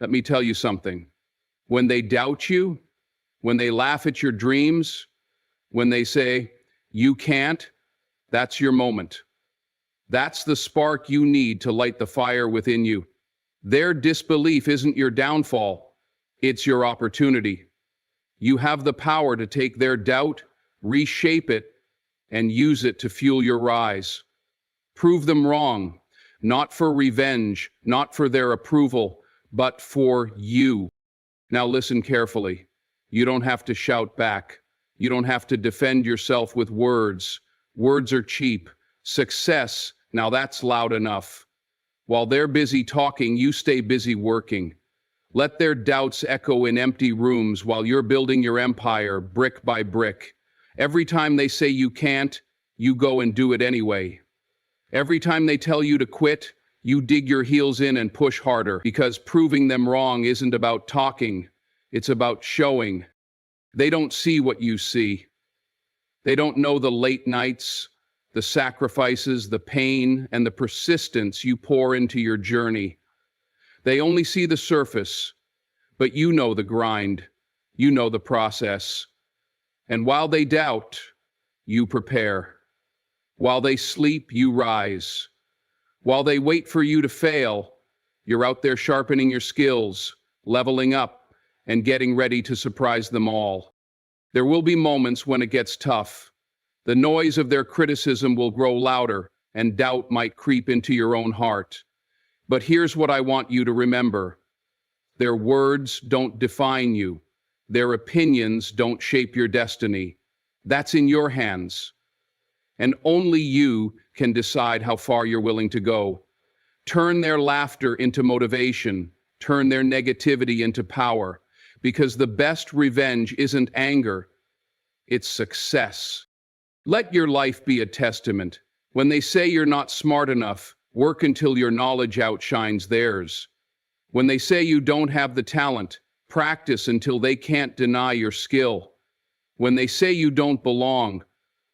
Let me tell you something. When they doubt you, when they laugh at your dreams, when they say, you can't, that's your moment. That's the spark you need to light the fire within you. Their disbelief isn't your downfall, it's your opportunity. You have the power to take their doubt, reshape it, and use it to fuel your rise. Prove them wrong, not for revenge, not for their approval, but for you. Now listen carefully. You don't have to shout back. You don't have to defend yourself with words. Words are cheap. Success, now that's loud enough. While they're busy talking, you stay busy working. Let their doubts echo in empty rooms while you're building your empire brick by brick. Every time they say you can't, you go and do it anyway. Every time they tell you to quit, you dig your heels in and push harder, because proving them wrong isn't about talking, it's about showing. They don't see what you see. They don't know the late nights, the sacrifices, the pain, and the persistence you pour into your journey. They only see the surface, but you know the grind, you know the process. And while they doubt, you prepare. While they sleep, you rise. While they wait for you to fail, you're out there sharpening your skills, leveling up, and getting ready to surprise them all. There will be moments when it gets tough. The noise of their criticism will grow louder, and doubt might creep into your own heart. But here's what I want you to remember. Their words don't define you. Their opinions don't shape your destiny. That's in your hands. And only you can decide how far you're willing to go. Turn their laughter into motivation. Turn their negativity into power. Because the best revenge isn't anger, it's success. Let your life be a testament. When they say you're not smart enough, work until your knowledge outshines theirs. When they say you don't have the talent, practice until they can't deny your skill. When they say you don't belong,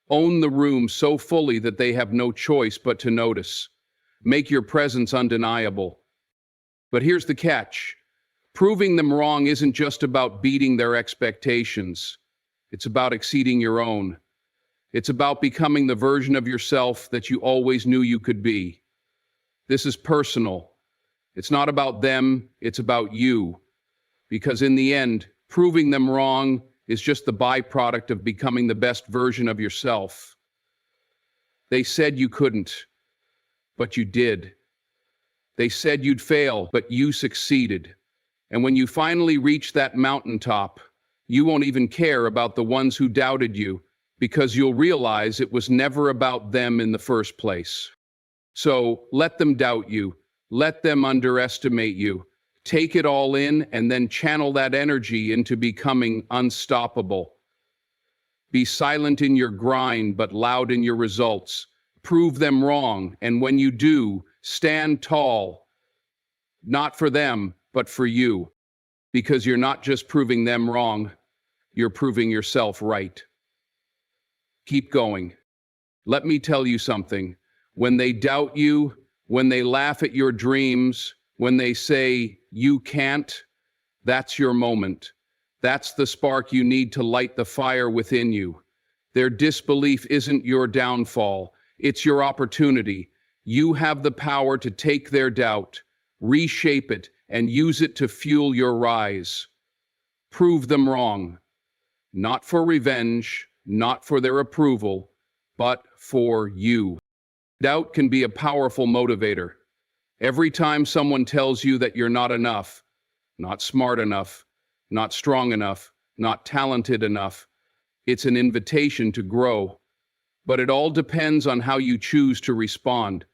own the room so fully that they have no choice but to notice. Make your presence undeniable. But here's the catch. Proving them wrong isn't just about beating their expectations. It's about exceeding your own. It's about becoming the version of yourself that you always knew you could be. This is personal. It's not about them, it's about you. Because in the end, proving them wrong is just the byproduct of becoming the best version of yourself. They said you couldn't, but you did. They said you'd fail, but you succeeded. And when you finally reach that mountaintop, you won't even care about the ones who doubted you, because you'll realize it was never about them in the first place. So let them doubt you, let them underestimate you. Take it all in and then channel that energy into becoming unstoppable. Be silent in your grind, but loud in your results. Prove them wrong, and when you do, stand tall. Not for them, but for you. Because you're not just proving them wrong, you're proving yourself right. Keep going. Let me tell you something. When they doubt you, when they laugh at your dreams, when they say, you can't, that's your moment. That's the spark you need to light the fire within you. Their disbelief isn't your downfall, it's your opportunity. You have the power to take their doubt, reshape it, and use it to fuel your rise. Prove them wrong. Not for revenge, not for their approval, but for you. Doubt can be a powerful motivator. Every time someone tells you that you're not enough, not smart enough, not strong enough, not talented enough, it's an invitation to grow. But it all depends on how you choose to respond.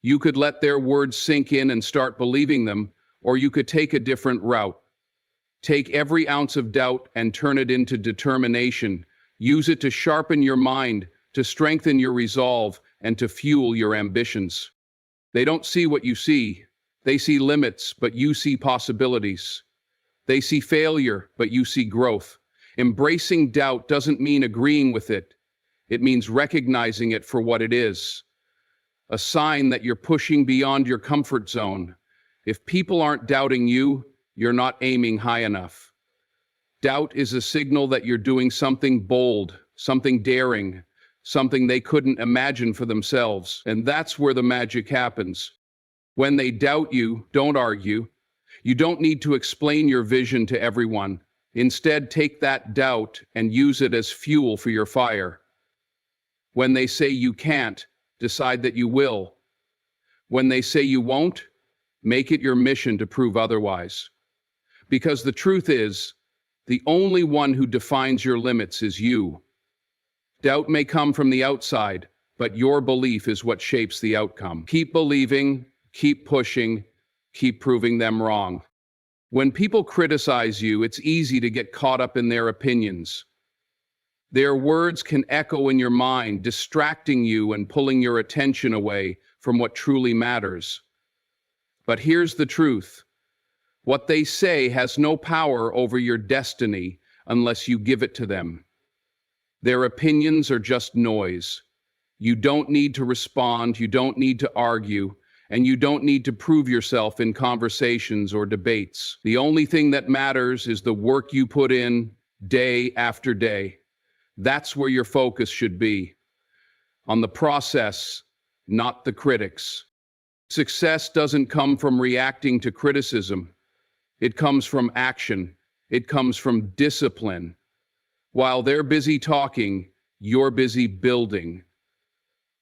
You could let their words sink in and start believing them, or you could take a different route. Take every ounce of doubt and turn it into determination. Use it to sharpen your mind, to strengthen your resolve, and to fuel your ambitions. They don't see what you see. They see limits, but you see possibilities. They see failure, but you see growth. Embracing doubt doesn't mean agreeing with it. It means recognizing it for what it is. A sign that you're pushing beyond your comfort zone. If people aren't doubting you, you're not aiming high enough. Doubt is a signal that you're doing something bold, something daring, something they couldn't imagine for themselves. And that's where the magic happens. When they doubt you, don't argue. You don't need to explain your vision to everyone. Instead, take that doubt and use it as fuel for your fire. When they say you can't, decide that you will. When they say you won't, make it your mission to prove otherwise. Because the truth is, the only one who defines your limits is you. Doubt may come from the outside, but your belief is what shapes the outcome. Keep believing, keep pushing, keep proving them wrong. When people criticize you, it's easy to get caught up in their opinions. Their words can echo in your mind, distracting you and pulling your attention away from what truly matters. But here's the truth. What they say has no power over your destiny unless you give it to them. Their opinions are just noise. You don't need to respond, you don't need to argue, and you don't need to prove yourself in conversations or debates. The only thing that matters is the work you put in day after day. That's where your focus should be. On the process, not the critics. Success doesn't come from reacting to criticism. It comes from action. It comes from discipline. While they're busy talking, you're busy building.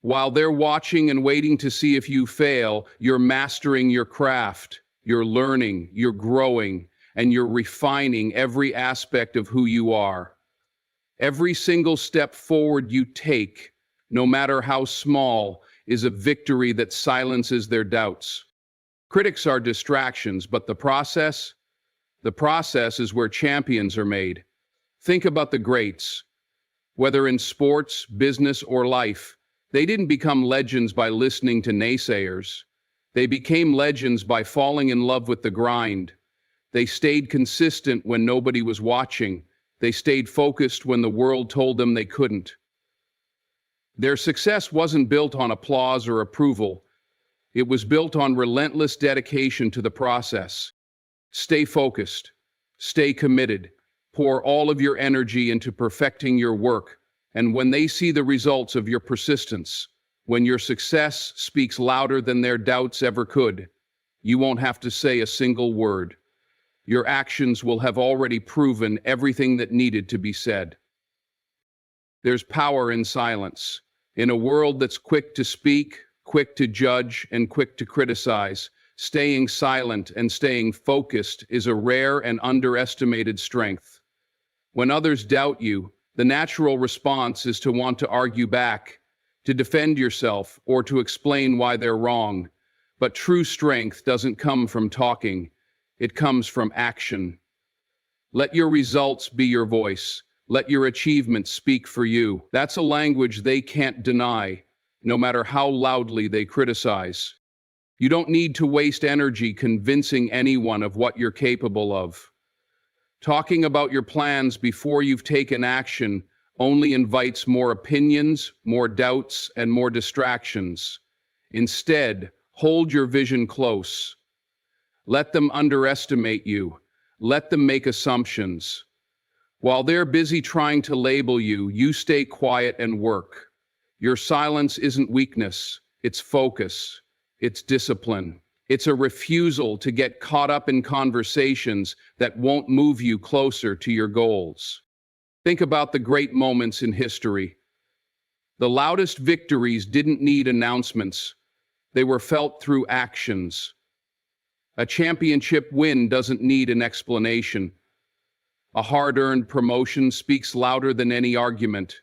While they're watching and waiting to see if you fail, you're mastering your craft. You're learning, you're growing, and you're refining every aspect of who you are. Every single step forward you take, no matter how small, is a victory that silences their doubts. Critics are distractions, but the process is where champions are made. Think about the greats. Whether in sports, business, or life, they didn't become legends by listening to naysayers. They became legends by falling in love with the grind. They stayed consistent when nobody was watching. They stayed focused when the world told them they couldn't. Their success wasn't built on applause or approval. It was built on relentless dedication to the process. Stay focused. Stay committed. Pour all of your energy into perfecting your work. And when they see the results of your persistence, when your success speaks louder than their doubts ever could, you won't have to say a single word. Your actions will have already proven everything that needed to be said. There's power in silence. In a world that's quick to speak, quick to judge, and quick to criticize, staying silent and staying focused is a rare and underestimated strength. When others doubt you, the natural response is to want to argue back, to defend yourself, or to explain why they're wrong. But true strength doesn't come from talking. It comes from action. Let your results be your voice. Let your achievements speak for you. That's a language they can't deny, no matter how loudly they criticize. You don't need to waste energy convincing anyone of what you're capable of. Talking about your plans before you've taken action only invites more opinions, more doubts, and more distractions. Instead, hold your vision close. Let them underestimate you. Let them make assumptions. While they're busy trying to label you, you stay quiet and work. Your silence isn't weakness, it's focus, it's discipline. It's a refusal to get caught up in conversations that won't move you closer to your goals. Think about the great moments in history. The loudest victories didn't need announcements. They were felt through actions. A championship win doesn't need an explanation. A hard-earned promotion speaks louder than any argument.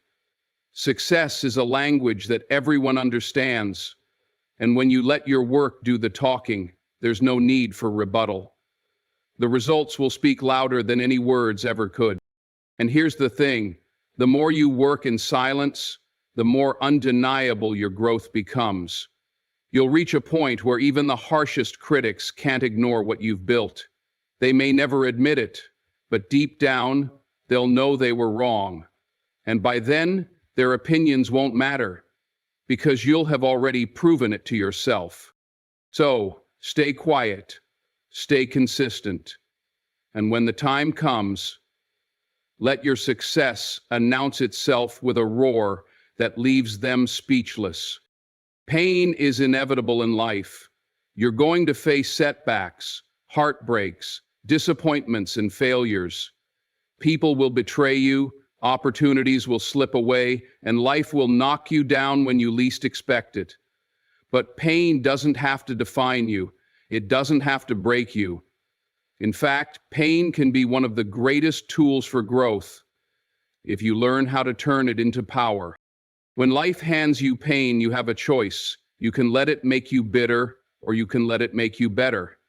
Success is a language that everyone understands. And when you let your work do the talking, there's no need for rebuttal. The results will speak louder than any words ever could. And here's the thing, the more you work in silence, the more undeniable your growth becomes. You'll reach a point where even the harshest critics can't ignore what you've built. They may never admit it, but deep down, they'll know they were wrong. And by then, their opinions won't matter, because you'll have already proven it to yourself. So, stay quiet, stay consistent, And when the time comes, let your success announce itself with a roar that leaves them speechless. Pain is inevitable in life. You're going to face setbacks, heartbreaks, disappointments, and failures. People will betray you, opportunities will slip away, and life will knock you down when you least expect it. But pain doesn't have to define you. It doesn't have to break you. In fact, pain can be one of the greatest tools for growth if you learn how to turn it into power. When life hands you pain, you have a choice. You can let it make you bitter, or you can let it make you better.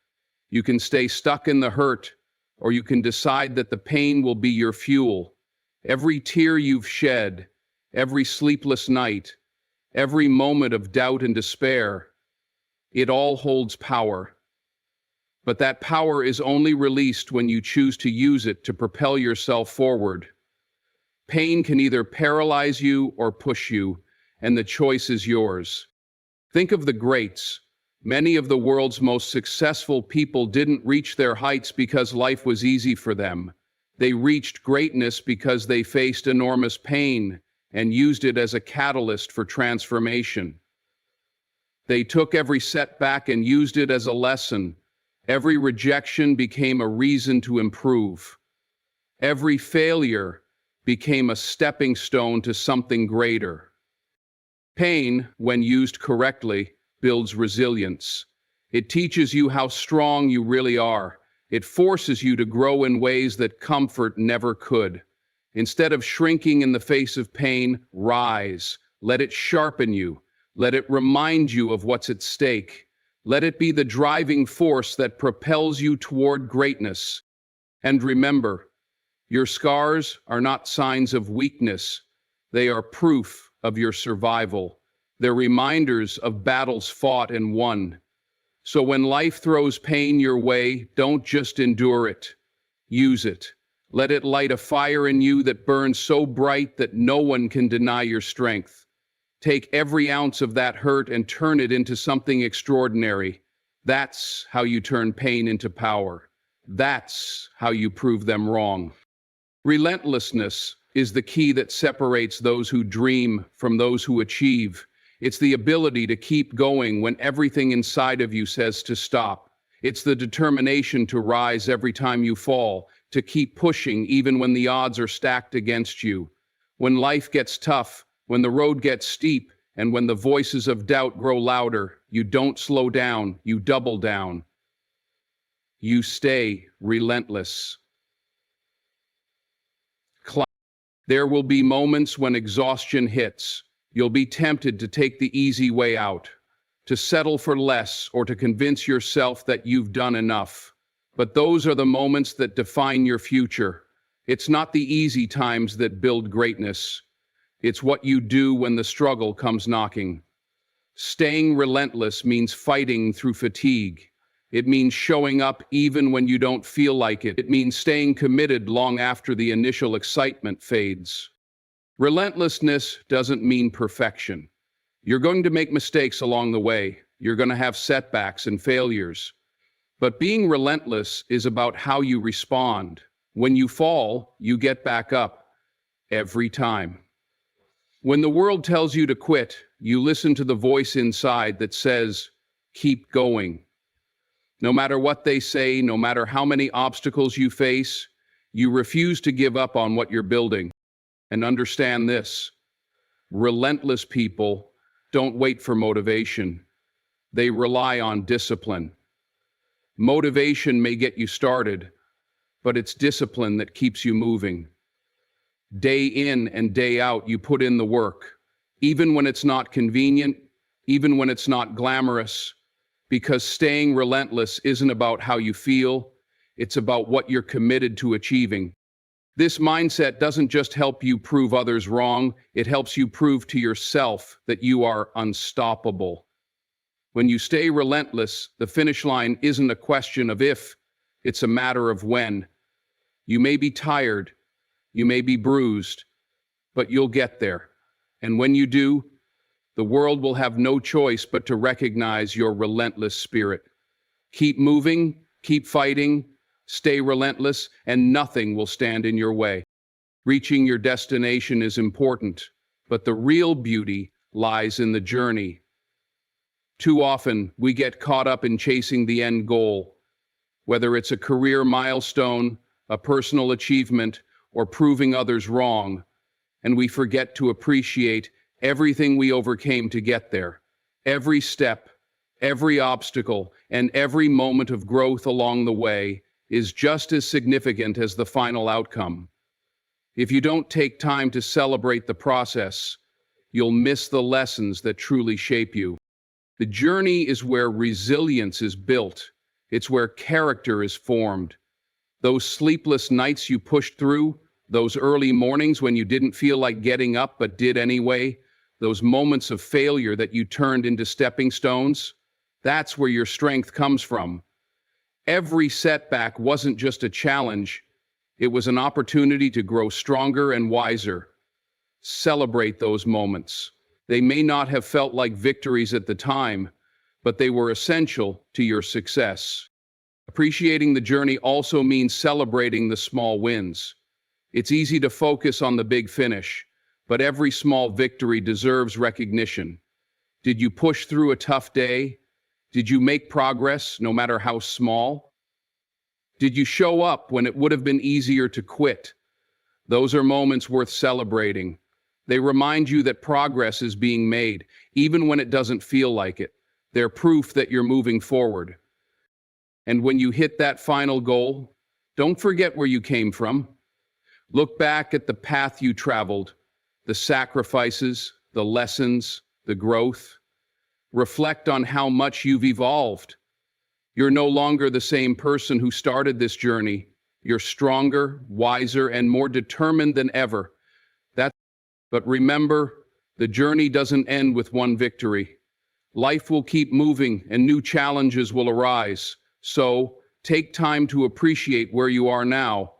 You can stay stuck in the hurt, or you can decide that the pain will be your fuel. Every tear you've shed, every sleepless night, every moment of doubt and despair, it all holds power. But that power is only released when you choose to use it to propel yourself forward. Pain can either paralyze you or push you, and the choice is yours. Think of the greats. Many of the world's most successful people didn't reach their heights because life was easy for them. They reached greatness because they faced enormous pain and used it as a catalyst for transformation. They took every setback and used it as a lesson. Every rejection became a reason to improve. Every failure became a stepping stone to something greater. Pain, when used correctly, builds resilience. It teaches you how strong you really are. It forces you to grow in ways that comfort never could. Instead of shrinking in the face of pain, rise. Let it sharpen you. Let it remind you of what's at stake. Let it be the driving force that propels you toward greatness. And remember, your scars are not signs of weakness. They are proof of your survival. They're reminders of battles fought and won. So when life throws pain your way, don't just endure it. Use it. Let it light a fire in you that burns so bright that no one can deny your strength. Take every ounce of that hurt and turn it into something extraordinary. That's how you turn pain into power. That's how you prove them wrong. Relentlessness is the key that separates those who dream from those who achieve. It's the ability to keep going when everything inside of you says to stop. It's the determination to rise every time you fall, to keep pushing even when the odds are stacked against you. When life gets tough, when the road gets steep, and when the voices of doubt grow louder, you don't slow down, you double down. You stay relentless. There will be moments when exhaustion hits. You'll be tempted to take the easy way out, to settle for less, or to convince yourself that you've done enough. But those are the moments that define your future. It's not the easy times that build greatness. It's what you do when the struggle comes knocking. Staying relentless means fighting through fatigue. It means showing up even when you don't feel like it. It means staying committed long after the initial excitement fades. Relentlessness doesn't mean perfection. You're going to make mistakes along the way. You're going to have setbacks and failures. But being relentless is about how you respond. When you fall, you get back up. Every time. When the world tells you to quit, you listen to the voice inside that says, keep going. No matter what they say, no matter how many obstacles you face, you refuse to give up on what you're building. And understand this, relentless people don't wait for motivation. They rely on discipline. Motivation may get you started, but it's discipline that keeps you moving. Day in and day out, you put in the work, even when it's not convenient, even when it's not glamorous, because staying relentless isn't about how you feel, it's about what you're committed to achieving. This mindset doesn't just help you prove others wrong, it helps you prove to yourself that you are unstoppable. When you stay relentless, the finish line isn't a question of if, it's a matter of when. You may be tired, you may be bruised, but you'll get there. And when you do, the world will have no choice but to recognize your relentless spirit. Keep moving, keep fighting, Stay relentless, and nothing will stand in your way. Reaching your destination is important, but the real beauty lies in the journey. Too often, we get caught up in chasing the end goal, whether it's a career milestone, a personal achievement, or proving others wrong, and we forget to appreciate everything we overcame to get there. Every step, every obstacle, and every moment of growth along the way is just as significant as the final outcome. If you don't take time to celebrate the process, you'll miss the lessons that truly shape you. The journey is where resilience is built. It's where character is formed. Those sleepless nights you pushed through, those early mornings when you didn't feel like getting up but did anyway, those moments of failure that you turned into stepping stones, that's where your strength comes from. Every setback wasn't just a challenge, it was an opportunity to grow stronger and wiser. Celebrate those moments. They may not have felt like victories at the time, but they were essential to your success. Appreciating the journey also means celebrating the small wins. It's easy to focus on the big finish, but every small victory deserves recognition. Did you push through a tough day? Did you make progress, no matter how small? Did you show up when it would have been easier to quit? Those are moments worth celebrating. They remind you that progress is being made, even when it doesn't feel like it. They're proof that you're moving forward. And when you hit that final goal, don't forget where you came from. Look back at the path you traveled, the sacrifices, the lessons, the growth. Reflect on how much you've evolved. You're no longer the same person who started this journey. You're stronger, wiser, and more determined than ever. But remember, the journey doesn't end with one victory. Life will keep moving and new challenges will arise. So, take time to appreciate where you are now,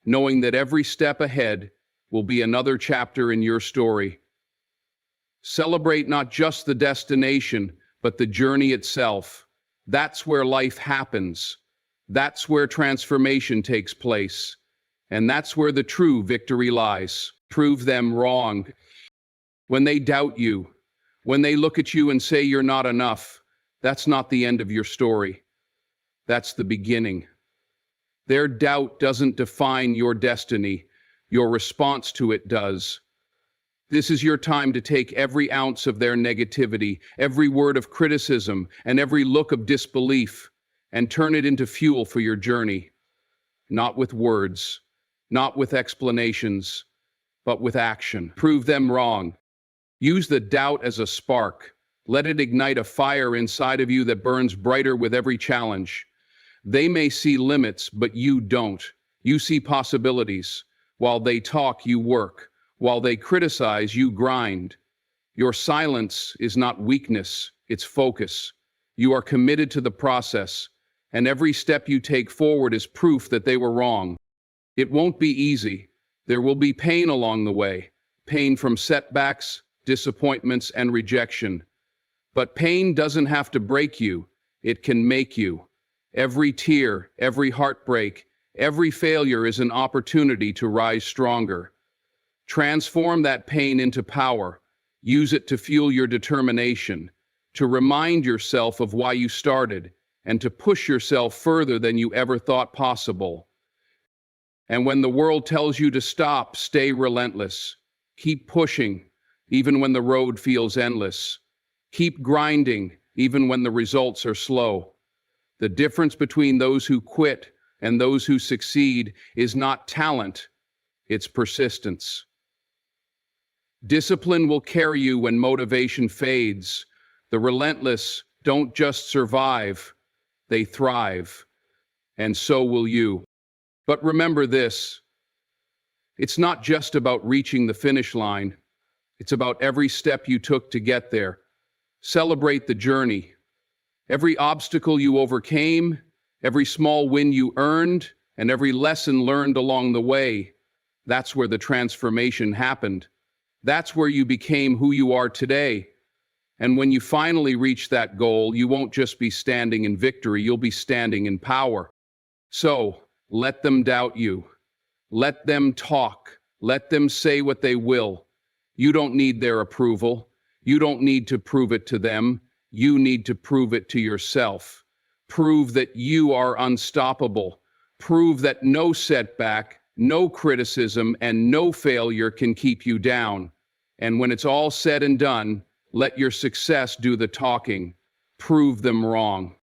knowing that every step ahead will be another chapter in your story. Celebrate not just the destination, but the journey itself. That's where life happens. That's where transformation takes place. And that's where the true victory lies. Prove them wrong. When they doubt you, when they look at you and say you're not enough, that's not the end of your story. That's the beginning. Their doubt doesn't define your destiny. Your response to it does. This is your time to take every ounce of their negativity, every word of criticism, and every look of disbelief, and turn it into fuel for your journey. Not with words, not with explanations, but with action. Prove them wrong. Use the doubt as a spark. Let it ignite a fire inside of you that burns brighter with every challenge. They may see limits, but you don't. You see possibilities. While they talk, you work. While they criticize, you grind. Your silence is not weakness, it's focus. You are committed to the process, and every step you take forward is proof that they were wrong. It won't be easy. There will be pain along the way, pain from setbacks, disappointments, and rejection. But pain doesn't have to break you, it can make you. Every tear, every heartbreak, every failure is an opportunity to rise stronger. Transform that pain into power. Use it to fuel your determination, to remind yourself of why you started, and to push yourself further than you ever thought possible. And when the world tells you to stop, stay relentless. Keep pushing, even when the road feels endless. Keep grinding, even when the results are slow. The difference between those who quit and those who succeed is not talent, it's persistence. Discipline will carry you when motivation fades. The relentless don't just survive, they thrive. And so will you. But remember this, it's not just about reaching the finish line. It's about every step you took to get there. Celebrate the journey. Every obstacle you overcame, every small win you earned, and every lesson learned along the way. That's where the transformation happened. That's where you became who you are today. And when you finally reach that goal, you won't just be standing in victory, you'll be standing in power. So, Let them doubt you. Let them talk. Let them say what they will. You don't need their approval. You don't need to prove it to them. You need to prove it to yourself. Prove that you are unstoppable. Prove that no setback, no criticism, and no failure can keep you down. And when it's all said and done, let your success do the talking. Prove them wrong.